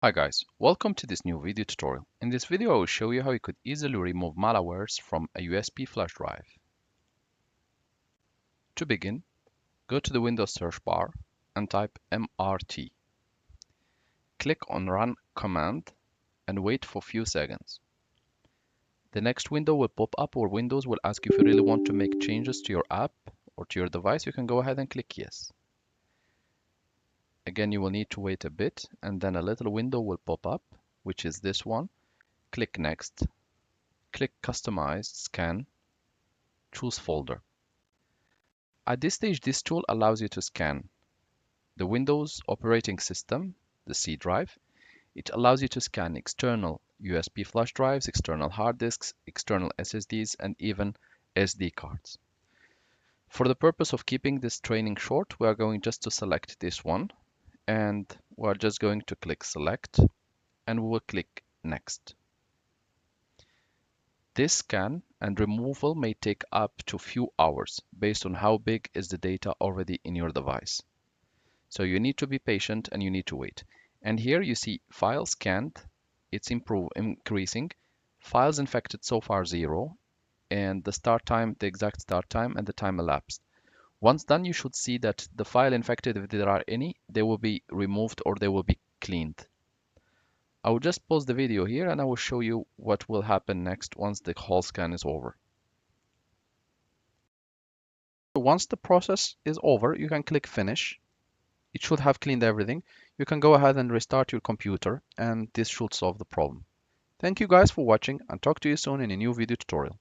Hi guys, welcome to this new video tutorial. In this video I will show you how you could easily remove malwares from a USB flash drive. To begin, go to the Windows search bar and type MRT. Click on Run command and wait for a few seconds. The next window will pop up where Windows will ask you if you really want to make changes to your app or to your device. You can go ahead and click yes. Again, you will need to wait a bit and then a little window will pop up, which is this one. Click next. Click Customize Scan. Choose Folder. At this stage, this tool allows you to scan the Windows operating system, the C drive. It allows you to scan external USB flash drives, external hard disks, external SSDs, and even SD cards. For the purpose of keeping this training short, we are going just to select this one, and we're just going to click Select, and we will click Next. This scan and removal may take up to few hours based on how big is the data already in your device. So you need to be patient and you need to wait. And here you see files scanned, it's increasing. Files infected so far 0, and the start time, the exact start time, and the time elapsed. Once done, you should see that the file infected, if there are any, they will be removed or they will be cleaned. I will just pause the video here and I will show you what will happen next once the whole scan is over. Once the process is over, you can click Finish. It should have cleaned everything. You can go ahead and restart your computer and this should solve the problem. Thank you guys for watching and talk to you soon in a new video tutorial.